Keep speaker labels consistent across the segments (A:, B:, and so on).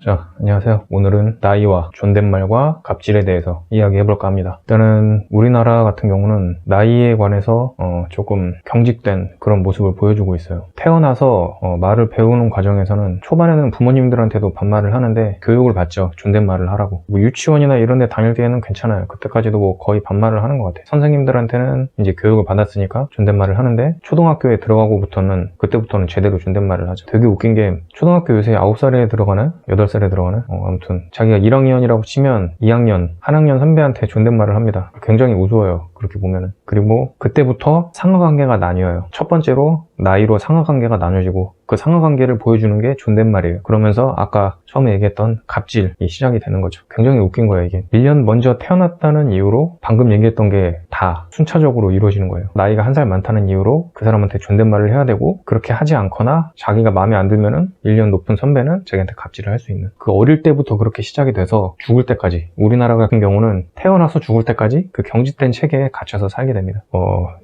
A: 자, 안녕하세요. 오늘은 나이와 존댓말과 갑질에 대해서 이야기해볼까 합니다. 일단은 우리나라 같은 경우는 나이에 관해서 조금 경직된 그런 모습을 보여주고 있어요. 태어나서 말을 배우는 과정에서는 초반에는 부모님들한테도 반말을 하는데 교육을 받죠. 존댓말을 하라고. 뭐 유치원이나 이런 데 다닐 때에는 괜찮아요. 그때까지도 뭐 거의 반말을 하는 것 같아요. 선생님들한테는 이제 교육을 받았으니까 존댓말을 하는데 초등학교에 들어가고부터는 그때부터는 제대로 존댓말을 하죠. 되게 웃긴 게 초등학교 요새 9살에 들어가나요? 8살에 들어가나요? 아무튼 자기가 1학년이라고 치면 2학년, 한 학년 선배한테 존댓말을 합니다. 굉장히 우스워요. 그렇게 보면은. 그리고 그때부터 상하관계가 나뉘어요. 첫 번째로 나이로 상하관계가 나눠지고 그 상하관계를 보여주는 게 존댓말이에요. 그러면서 아까 처음에 얘기했던 갑질이 시작이 되는 거죠. 굉장히 웃긴 거예요, 이게. 1년 먼저 태어났다는 이유로 방금 얘기했던 게 다 순차적으로 이루어지는 거예요. 나이가 1살 많다는 이유로 그 사람한테 존댓말을 해야 되고, 그렇게 하지 않거나 자기가 마음에 안 들면은 1년 높은 선배는 자기한테 갑질을 할 수 있는, 그 어릴 때부터 그렇게 시작이 돼서 죽을 때까지, 우리나라 같은 경우는 태어나서 죽을 때까지 그 경직된 체계에 갇혀서 살게 됩니다.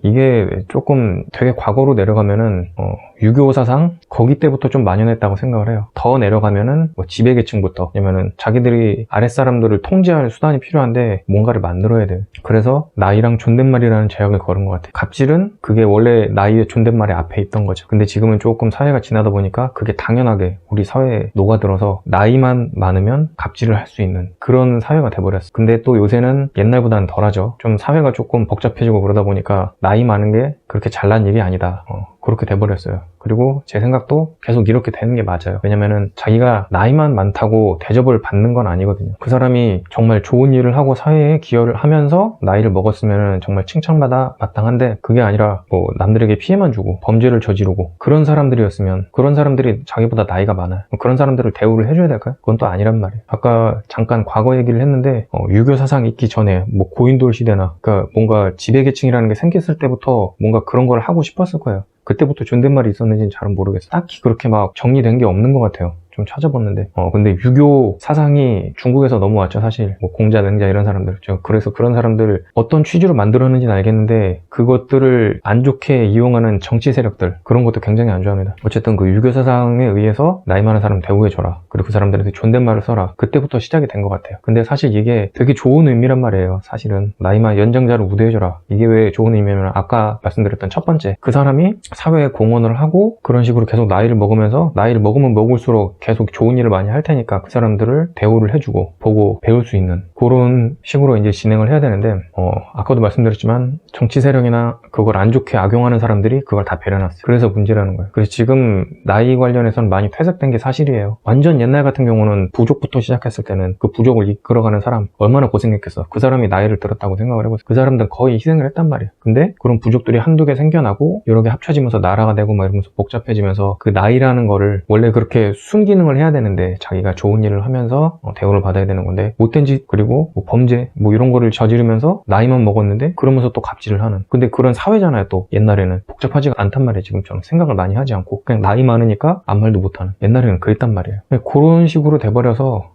A: 이게 조금 되게 과거로 내려가면은 유교 사상 거기 때부터 좀 만연했다고 생각을 해요. 더 내려가면은 뭐 지배계층부터, 왜냐면은 자기들이 아랫사람들을 통제할 수단이 필요한데 뭔가를 만들어야 돼요. 그래서 나이랑 존댓말이라는 제약을 걸은 것 같아요. 갑질은 그게 원래 나이의 존댓말의 앞에 있던 거죠. 근데 지금은 조금 사회가 지나다 보니까 그게 당연하게 우리 사회에 녹아들어서 나이만 많으면 갑질을 할 수 있는 그런 사회가 돼버렸어. 근데 또 요새는 옛날보다는 덜하죠. 좀 사회가 조금 복잡해지고 그러다 보니까 나이 많은 게 그렇게 잘난 일이 아니다, 그렇게 돼버렸어요. 그리고 제 생각도 계속 이렇게 되는 게 맞아요. 왜냐면은 자기가 나이만 많다고 대접을 받는 건 아니거든요. 그 사람이 정말 좋은 일을 하고 사회에 기여를 하면서 나이를 먹었으면은 정말 칭찬받아 마땅한데, 그게 아니라 뭐 남들에게 피해만 주고 범죄를 저지르고 그런 사람들이었으면, 그런 사람들이 자기보다 나이가 많아요. 그런 사람들을 대우를 해줘야 될까요? 그건 또 아니란 말이에요. 아까 잠깐 과거 얘기를 했는데 유교 사상 있기 전에 뭐 고인돌 시대나, 그러니까 뭔가 지배계층이라는 게 생겼을 때부터 뭔가 그런 걸 하고 싶었을 거예요. 그때부터 존댓말이 있었는지는 잘은 모르겠어요. 딱히 그렇게 막 정리된 게 없는 것 같아요. 좀 찾아봤는데 근데 유교 사상이 중국에서 넘어왔죠. 사실 뭐 공자, 능자 이런 사람들, 그래서 그런 사람들 어떤 취지로 만들었는지는 알겠는데 그것들을 안 좋게 이용하는 정치 세력들, 그런 것도 굉장히 안 좋아합니다. 어쨌든 그 유교 사상에 의해서 나이 많은 사람 대우해줘라, 그리고 그 사람들한테 존댓말을 써라, 그때부터 시작이 된 것 같아요. 근데 사실 이게 되게 좋은 의미란 말이에요. 사실은 나이만 연장자를 우대해줘라, 이게 왜 좋은 의미냐면 아까 말씀드렸던 첫 번째, 그 사람이 사회에 공헌을 하고 그런 식으로 계속 나이를 먹으면서, 나이를 먹으면 먹을수록 계속 좋은 일을 많이 할 테니까 그 사람들을 대우를 해주고 보고 배울 수 있는 그런 식으로 이제 진행을 해야 되는데, 아까도 말씀드렸지만 정치 세력이나 그걸 안 좋게 악용하는 사람들이 그걸 다 배려놨어요. 그래서 문제라는 거예요. 그래서 지금 나이 관련해서는 많이 퇴색된 게 사실이에요. 완전 옛날 같은 경우는 부족부터 시작했을 때는 그 부족을 이끌어가는 사람 얼마나 고생했겠어. 그 사람이 나이를 들었다고 생각을 해보세요. 그 사람들은 거의 희생을 했단 말이에요. 근데 그런 부족들이 한두 개 생겨나고 여러 개 합쳐지면서 나라가 되고 막 이러면서 복잡해지면서 그 나이라는 거를 원래 그렇게 순기능을 해야 되는데 자기가 좋은 일을 하면서 대우를 받아야 되는 건데, 못된 짓 그리고 뭐 범죄 뭐 이런 거를 저지르면서 나이만 먹었는데 그러면서 또 갑질을 하는, 근데 그런 사회잖아요. 또 옛날에는 복잡하지가 않단 말이에요. 지금처럼 생각을 많이 하지 않고 그냥 나이 많으니까 아무 말도 못하는, 옛날에는 그랬단 말이에요. 그런 식으로 돼버려서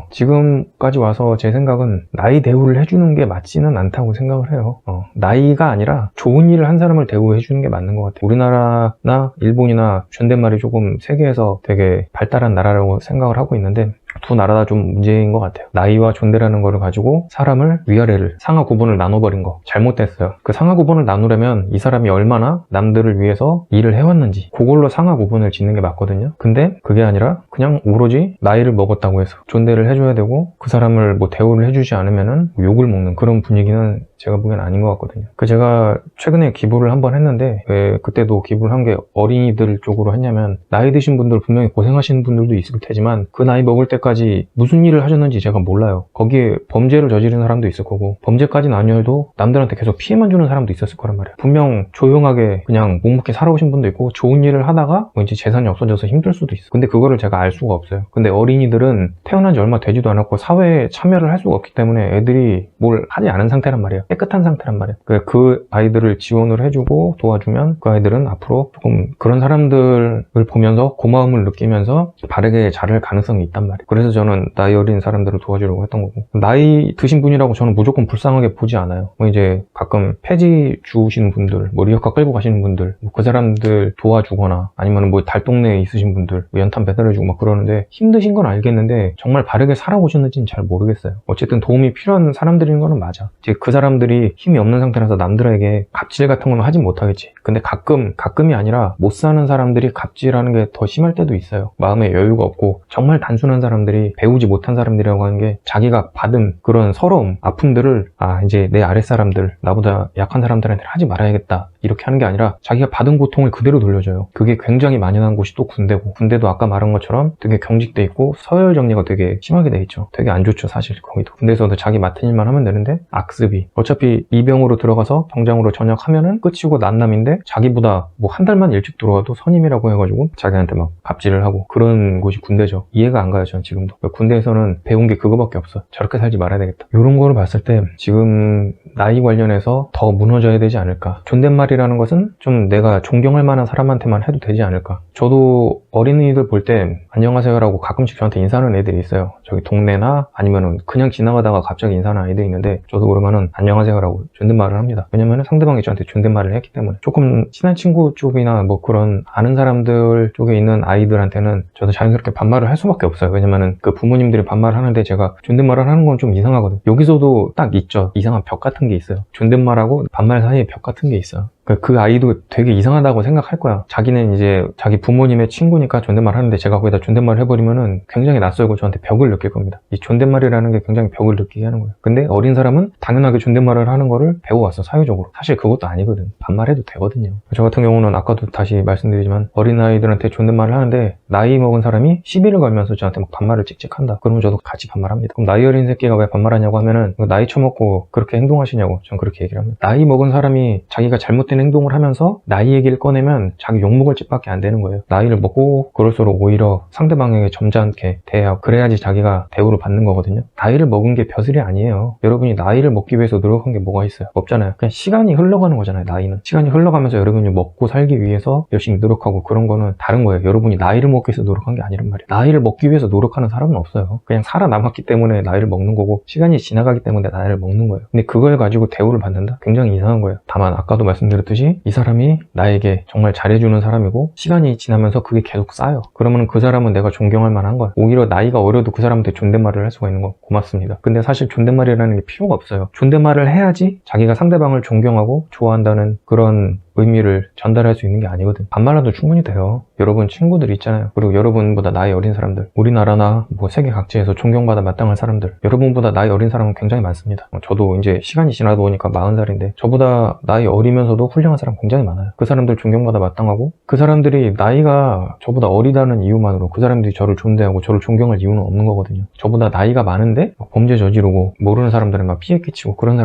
A: 지금까지 와서 제 생각은 나이 대우를 해주는 게 맞지는 않다고 생각을 해요. 나이가 아니라 좋은 일을 한 사람을 대우해주는 게 맞는 것 같아요. 우리나라나 일본이나 존댓말이 조금 세계에서 되게 발달한 나라라고 생각을 하고 있는데 두 나라 다 좀 문제인 것 같아요. 나이와 존대라는 거를 가지고 사람을 위아래를 상하 구분을 나눠버린 거 잘못됐어요. 그 상하 구분을 나누려면 이 사람이 얼마나 남들을 위해서 일을 해왔는지 그걸로 상하 구분을 짓는 게 맞거든요. 근데 그게 아니라 그냥 오로지 나이를 먹었다고 해서 존대를 해줘야 되고 그 사람을 뭐 대우를 해주지 않으면은 욕을 먹는 그런 분위기는 제가 보기엔 아닌 것 같거든요. 제가 최근에 기부를 한번 했는데, 왜 그때도 기부를 한 게 어린이들 쪽으로 했냐면, 나이 드신 분들 분명히 고생하시는 분들도 있을 테지만 그 나이 먹을 때까지 무슨 일을 하셨는지 제가 몰라요. 거기에 범죄를 저지른 사람도 있을 거고, 범죄까지는 아니어도 남들한테 계속 피해만 주는 사람도 있었을 거란 말이에요. 분명 조용하게 그냥 묵묵히 살아오신 분도 있고 좋은 일을 하다가 뭐 이제 재산이 없어져서 힘들 수도 있어. 근데 그거를 제가 알 수가 없어요. 근데 어린이들은 태어난 지 얼마 되지도 않았고 사회에 참여를 할 수가 없기 때문에 애들이 뭘 하지 않은 상태란 말이에요. 깨끗한 상태란 말이에요. 그 아이들을 지원을 해주고 도와주면 그 아이들은 앞으로 조금 그런 사람들을 보면서 고마움을 느끼면서 바르게 자랄 가능성이 있단 말이에요. 그래서 저는 나이 어린 사람들을 도와주려고 했던 거고, 나이 드신 분이라고 저는 무조건 불쌍하게 보지 않아요. 뭐 이제 가끔 폐지 주우시는 분들, 뭐 리어카 끌고 가시는 분들, 그 사람들 도와주거나 아니면 뭐 달동네에 있으신 분들 연탄 배달해주고 막 그러는데, 힘드신 건 알겠는데 정말 바르게 살아오셨는지는 잘 모르겠어요. 어쨌든 도움이 필요한 사람들인 거는 맞아. 이제 그 사람들이 힘이 없는 상태라서 남들에게 갑질 같은 건 하진 못하겠지. 근데 가끔이 아니라 못 사는 사람들이 갑질하는 게 더 심할 때도 있어요. 마음에 여유가 없고 정말 단순한 사람들이, 배우지 못한 사람들이라고 하는 게 자기가 받은 그런 서러움, 아픔들을 이제 내 아랫사람들, 나보다 약한 사람들한테 하지 말아야겠다 이렇게 하는 게 아니라 자기가 받은 고통을 그대로 돌려줘요. 그게 굉장히 만연한 곳이 또 군대고, 군대도 아까 말한 것처럼 되게 경직돼 있고 서열 정리가 되게 심하게 돼 있죠. 되게 안 좋죠 사실. 거기도 군대에서도 자기 맡은 일만 하면 되는데 악습이, 어차피 이병으로 들어가서 병장으로 전역하면은 끝이고 난남인데 자기보다 뭐 한 달만 일찍 들어와도 선임이라고 해가지고 자기한테 막 갑질을 하고, 그런 곳이 군대죠. 이해가 안 가요 전 지금도. 군대에서는 배운 게 그거밖에 없어. 저렇게 살지 말아야 되겠다. 이런 거를 봤을 때 지금 나이 관련해서 더 무너져야 되지 않을까. 존댓말이라는 것은 좀 내가 존경할 만한 사람한테만 해도 되지 않을까. 저도 어린이들 볼 때 안녕하세요라고 가끔씩 저한테 인사하는 애들이 있어요. 저기 동네나 아니면은 그냥 지나가다가 갑자기 인사하는 아이들이 있는데, 저도 그러면은 안녕하세요라고 존댓말을 합니다. 왜냐면은 상대방이 저한테 존댓말을 했기 때문에. 조금 친한 친구 쪽이나 뭐 그런 아는 사람들 쪽에 있는 아이들한테는 저도 자연스럽게 반말을 할 수밖에 없어요. 왜냐면은 그 부모님들이 반말을 하는데 제가 존댓말을 하는 건 좀 이상하거든. 여기서도 딱 있죠. 이상한 벽 같은 게 있어요. 존댓말하고 반말 사이에 벽 같은 게 있어요. 그 아이도 되게 이상하다고 생각할 거야. 자기는 이제 자기 부모님의 친구니까 존댓말 하는데 제가 거기다 존댓말 해버리면은 굉장히 낯설고 저한테 벽을 느낄 겁니다. 이 존댓말이라는 게 굉장히 벽을 느끼게 하는 거예요. 근데 어린 사람은 당연하게 존댓말을 하는 거를 배워왔어, 사회적으로. 사실 그것도 아니거든. 반말해도 되거든요. 저 같은 경우는 아까도 다시 말씀드리지만 어린아이들한테 존댓말을 하는데, 나이 먹은 사람이 시비를 걸면서 저한테 막 반말을 찍찍한다. 그러면 저도 같이 반말합니다. 그럼 나이 어린 새끼가 왜 반말하냐고 하면은 나이 처먹고 그렇게 행동하시냐고 전 그렇게 얘기를 합니다. 나이 먹은 사람이 자기가 잘못된 행동을 하면서 나이 얘기를 꺼내면 자기 욕먹을 짓밖에 안 되는 거예요. 나이를 먹고 그럴수록 오히려 상대방에게 점잖게 대해야, 그래야지 자기가 대우를 받는 거거든요. 나이를 먹은 게 벼슬이 아니에요. 여러분이 나이를 먹기 위해서 노력한 게 뭐가 있어요? 없잖아요. 그냥 시간이 흘러가는 거잖아요. 나이는 시간이 흘러가면서 여러분이 먹고 살기 위해서 열심히 노력하고 그런 거는 다른 거예요. 여러분이 나이를 먹기 위해서 노력한 게 아니란 말이에요. 나이를 먹기 위해서 노력하는 사람은 없어요. 그냥 살아남았기 때문에 나이를 먹는 거고, 시간이 지나가기 때문에 나이를 먹는 거예요. 근데 그걸 가지고 대우를 받는다? 굉장히 이상한 거예요. 다만 아까도 말씀드렸듯이 이 사람이 나에게 정말 잘해주는 사람이고 시간이 지나면서 그게 계속 쌓여. 그러면 그 사람은 내가 존경할 만한 거야. 오히려 나이가 어려도 그 사람한테 존댓말을 할 수가 있는 거 고맙습니다. 근데 사실 존댓말이라는 게 필요가 없어요. 존댓말을 해야지 자기가 상대방을 존경하고 좋아한다는 그런 의미를 전달할 수 있는 게 아니거든. 반말라도 충분히 돼요. 여러분 친구들 있잖아요. 그리고 여러분보다 나이 어린 사람들, 우리나라나 뭐 세계 각지에서 존경받아 마땅한 사람들, 여러분보다 나이 어린 사람은 굉장히 많습니다. 저도 이제 시간이 지나다 보니까 40살인데 저보다 나이 어리면서도 훌륭한 사람 굉장히 많아요. 그 사람들 존경받아 마땅하고, 그 사람들이 나이가 저보다 어리다는 이유만으로 그 사람들이 저를 존대하고 저를 존경할 이유는 없는 거거든요. 저보다 나이가 많은데 범죄 저지르고 모르는 사람들은 막 피해 끼치고 그런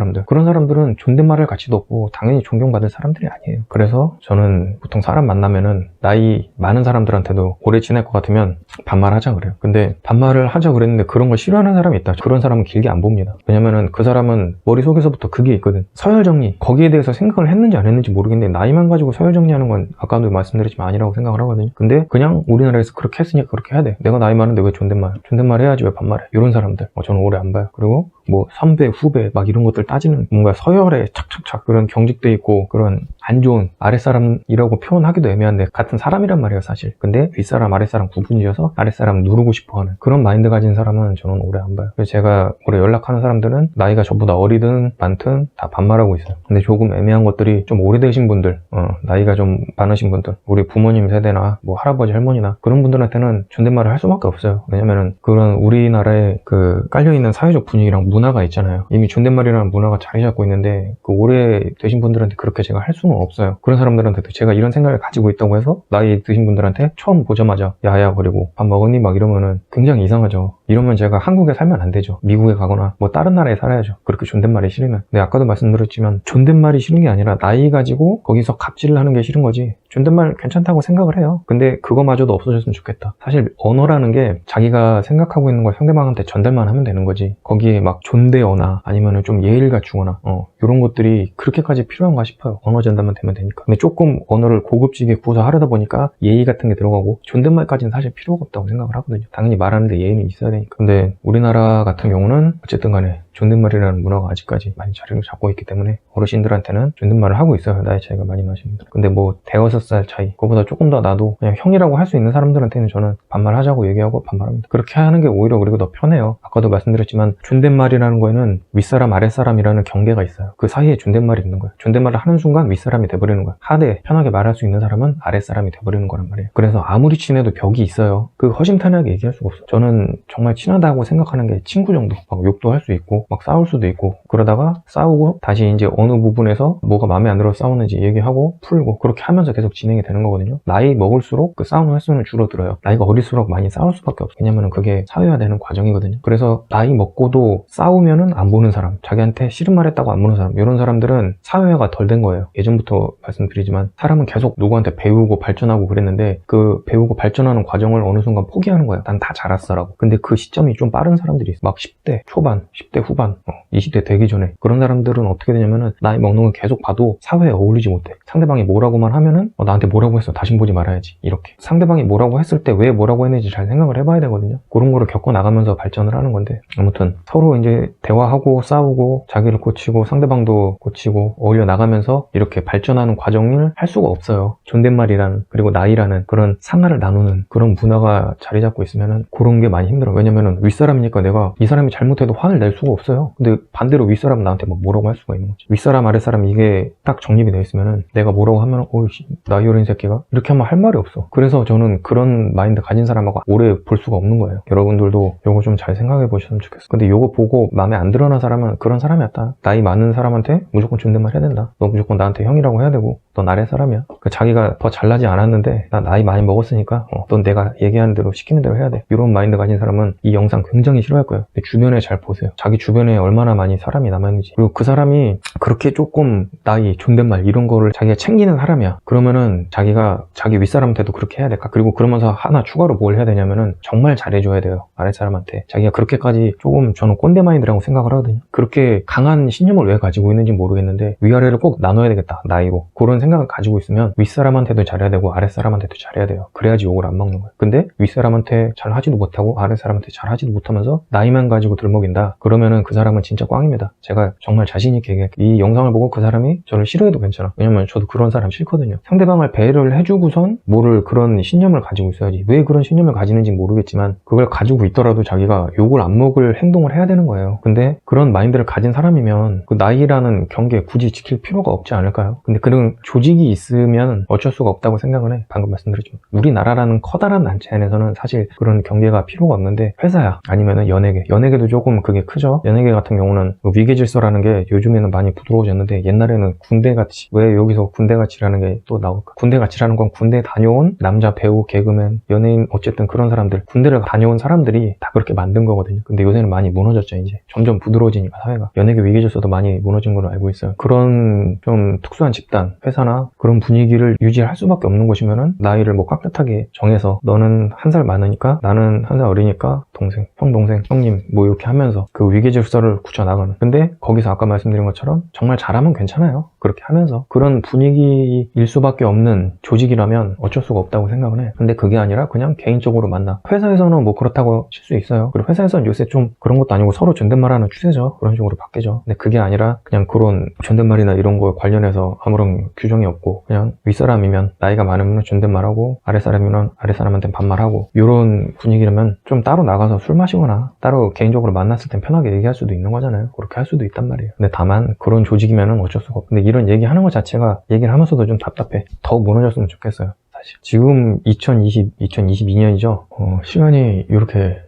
A: 사람들은 존댓말할 가치도 없고 당연히 존경받을 사람들이 아니에요. 그래서 저는 보통 사람 만나면은 나이 많은 사람들한테도 오래 지낼 것 같으면 반말하자 그래요. 근데 반말을 하자 그랬는데 그런 걸 싫어하는 사람이 있다. 그런 사람은 길게 안 봅니다. 왜냐면은 그 사람은 머릿속에서부터 그게 있거든. 서열정리, 거기에 대해서 생각을 했는지 안 했는지 모르겠는데 나이만 가지고 서열정리하는 건 아까도 말씀드렸지만 아니라고 생각을 하거든요. 근데 그냥 우리나라에서 그렇게 했으니까 그렇게 해야 돼. 내가 나이 많은데 왜 존댓말 해야지 왜 반말해. 이런 사람들 저는 오래 안 봐요. 그리고 뭐 선배, 후배 막 이런 것들 따지는, 뭔가 서열에 착착착 그런 경직돼 있고 그런 안 좋은 아랫사람이라고 표현하기도 애매한데 같은 사람이란 말이에요 사실. 근데 윗사람 아랫사람 구분지어서 아랫사람 누르고 싶어하는 그런 마인드 가진 사람은 저는 오래 안 봐요. 그래서 제가 오래 연락하는 사람들은 나이가 저보다 어리든 많든 다 반말하고 있어요. 근데 조금 애매한 것들이 좀 오래되신 분들, 나이가 좀 많으신 분들, 우리 부모님 세대나 뭐 할아버지 할머니나 그런 분들한테는 존댓말을 할 수밖에 없어요. 왜냐면은 그런 우리나라에 그 깔려있는 사회적 분위기랑 문화가 있잖아요. 이미 존댓말이라는 문화가 자리 잡고 있는데 그 오래되신 분들한테 그렇게 제가 할 수는 없어요. 그런 사람들한테도 제가 이런 생각을 가지고 있다고 해서 나이 드신 분들한테 처음 보자마자 야야 거리고 밥 먹었니? 막 이러면은 굉장히 이상하죠. 이러면 제가 한국에 살면 안 되죠. 미국에 가거나 뭐 다른 나라에 살아야죠. 그렇게 존댓말이 싫으면. 근데 아까도 말씀드렸지만 존댓말이 싫은 게 아니라 나이 가지고 거기서 갑질을 하는 게 싫은 거지. 존댓말 괜찮다고 생각을 해요. 근데 그거마저도 없어졌으면 좋겠다. 사실 언어라는 게 자기가 생각하고 있는 걸 상대방한테 전달만 하면 되는 거지. 거기에 막 존대어나 아니면은 좀 예의를 갖추거나 이런 것들이 그렇게까지 필요한가 싶어요. 언어 전달만 되면 되니까. 근데 조금 언어를 고급지게 구워서 하려다 보니까 예의 같은 게 들어가고 존댓말까지는 사실 필요가 없다고 생각을 하거든요. 당연히 말하는데 예의는 있어야 되니까. 근데 우리나라 같은 경우는 어쨌든 간에 존댓말이라는 문화가 아직까지 많이 자리를 잡고 있기 때문에 어르신들한테는 존댓말을 하고 있어요. 나이 차이가 많이 나시는 분들. 근데 뭐 대여섯 살 차이, 그거보다 조금 더 나도 그냥 형이라고 할 수 있는 사람들한테는 저는 반말하자고 얘기하고 반말합니다. 그렇게 하는 게 오히려 그리고 더 편해요. 아까도 말씀드렸지만 존댓말이라는 거에는 윗사람 아랫사람이라는 경계가 있어요. 그 사이에 존댓말이 있는 거예요. 존댓말을 하는 순간 윗사람이 돼버리는 거예요. 하되 편하게 말할 수 있는 사람은 아랫사람이 돼버리는 거란 말이에요. 그래서 아무리 친해도 벽이 있어요. 그 허심탄회하게 얘기할 수가 없어요. 저는 정말 친하다고 생각하는 게 친구 정도. 막 욕도 할 수 있고 막 싸울 수도 있고, 그러다가 싸우고 다시 이제 어느 부분에서 뭐가 마음에 안 들어서 싸우는지 얘기하고 풀고, 그렇게 하면서 계속 진행이 되는 거거든요. 나이 먹을수록 그 싸우는 횟수는 줄어들어요. 나이가 어릴수록 많이 싸울 수밖에 없어요. 왜냐면은 그게 사회화되는 과정이거든요. 그래서 나이 먹고도 싸우면은 안 보는 사람, 자기한테 싫은 말 했다고 안 보는 사람, 이런 사람들은 사회화가 덜 된 거예요. 예전부터 말씀드리지만 사람은 계속 누구한테 배우고 발전하고 그랬는데 그 배우고 발전하는 과정을 어느 순간 포기하는 거예요. 난 다 자랐어 라고. 근데 그 시점이 좀 빠른 사람들이 있어요. 막 10대 초반, 10대 후반, 20대 되기 전에. 그런 사람들은 어떻게 되냐면은 나이 먹는 걸 계속 봐도 사회에 어울리지 못해. 상대방이 뭐라고만 하면은 나한테 뭐라고 했어, 다신 보지 말아야지, 이렇게. 상대방이 뭐라고 했을 때 왜 뭐라고 했는지 잘 생각을 해봐야 되거든요. 그런 거를 겪어나가면서 발전을 하는 건데, 아무튼 서로 이제 대화하고 싸우고 자기를 고치고 상대방도 고치고 어울려 나가면서 이렇게 발전하는 과정을 할 수가 없어요. 존댓말이라는, 그리고 나이라는 그런 상하를 나누는 그런 문화가 자리 잡고 있으면은 그런 게 많이 힘들어요. 왜냐면은 윗사람이니까 내가 이 사람이 잘못해도 화를 낼 수가 없어요. 근데 반대로 윗사람은 나한테 막 뭐라고 할 수가 있는 거지. 윗사람 아랫사람 이게 딱 정립이 되어 있으면은 내가 뭐라고 하면 어이씨 나이 어린 새끼가 이렇게 하면 할 말이 없어. 그래서 저는 그런 마인드 가진 사람하고 오래 볼 수가 없는 거예요. 여러분들도 요거 좀 잘 생각해 보셨으면 좋겠어. 근데 요거 보고 마음에 안 들어하는 사람은 그런 사람이었다. 나이 많은 사람한테 무조건 존댓말 해야 된다. 너 무조건 나한테 형이라고 해야 되고 넌 아래 사람이야. 자기가 더 잘나지 않았는데 나 나이 많이 먹었으니까 넌 내가 얘기하는 대로 시키는 대로 해야 돼. 이런 마인드 가진 사람은 이 영상 굉장히 싫어할 거예요. 근데 주변에 잘 보세요. 자기 주변에 얼마나 많이 사람이 남아있는지. 그리고 그 사람이 그렇게 조금 나이, 존댓말 이런 거를 자기가 챙기는 사람이야. 그러면은 자기가 자기 윗사람한테도 그렇게 해야 될까? 그리고 그러면서 하나 추가로 뭘 해야 되냐면은 정말 잘해줘야 돼요. 아랫사람한테. 자기가 그렇게까지 조금, 저는 꼰대 마인드라고 생각을 하거든요. 그렇게 강한 신념을 왜 가지고 있는지 모르겠는데 위아래를 꼭 나눠야 되겠다, 나이로. 그런 생각을 가지고 있으면 윗사람한테도 잘해야 되고 아랫사람한테도 잘해야 돼요. 그래야지 욕을 안 먹는 거예요. 근데 윗사람한테 잘 하지도 못하고 아랫사람한테 잘 하지도 못하면서 나이만 가지고 들먹인다, 그러면은 그 사람은 진짜 꽝입니다. 제가 정말 자신 있게 얘기할게요. 이 영상을 보고 그 사람이 저를 싫어해도 괜찮아. 왜냐면 저도 그런 사람 싫거든요. 상대방을 배려를 해주고선 뭐를 그런 신념을 가지고 있어야지. 왜 그런 신념을 가지는지 모르겠지만 그걸 가지고 있더라도 자기가 욕을 안 먹을 행동을 해야 되는 거예요. 근데 그런 마인드를 가진 사람이면 그 나이라는 경계 굳이 지킬 필요가 없지 않을까요? 근데 그런 조직이 있으면 어쩔 수가 없다고 생각은 해. 방금 말씀드렸지만 우리나라라는 커다란 단체 안에서는 사실 그런 경계가 필요가 없는데, 회사야 아니면은 연예계도 조금 그게 크죠. 연예계 같은 경우는 위계질서라는 게 요즘에는 많이 부드러워졌는데 옛날에는 군대같이, 왜 여기서 군대같이라는 게 또 나올까? 군대같이라는 건 군대 다녀온 남자 배우, 개그맨, 연예인, 어쨌든 그런 사람들, 군대를 다녀온 사람들이 다 그렇게 만든 거거든요. 근데 요새는 많이 무너졌죠. 이제 점점 부드러워지니까 사회가. 연예계 위계질서도 많이 무너진 걸로 알고 있어요. 그런 좀 특수한 집단, 회사나 그런 분위기를 유지할 수밖에 없는 곳이면은 나이를 뭐 깍듯하게 정해서 너는 한 살 많으니까 나는 한 살 어리니까 동생, 형 동생, 형님 뭐 이렇게 하면서 그 위계질서를 굳혀나가는. 근데 거기서 아까 말씀드린 것처럼 정말 잘하면 괜찮아요. 그렇게 하면서 그런 분위기일 수밖에 없는 조직이라면 어쩔 수가 없다고 생각은 해. 근데 그게 아니라 그냥 개인적으로 만나. 회사에서는 뭐 그렇다고 칠 수 있어요. 그리고 회사에서는 요새 좀 그런 것도 아니고 서로 존댓말하는 추세죠. 그런 식으로 바뀌죠. 근데 그게 아니라 그냥 그런 존댓말이나 이런 거에 관련해서 아무런 규정이 없고 그냥 윗사람이면 나이가 많으면 존댓말하고 아랫사람이면 아랫사람한테 반말하고, 이런 분위기라면 좀 따로 나가서 술 마시거나 따로 개인적으로 만났을 땐 편하게 얘기할 수도 있는 거잖아요. 그렇게 할 수도 있단 말이에요. 근데 다만 그런 조직이면은 어쩔 수가 없고, 근데 이런 얘기하는 것 자체가 얘기를 하면서도 좀 답답해. 더 무너졌으면 좋겠어요. 사실. 지금 2022년이죠. 시간이 이렇게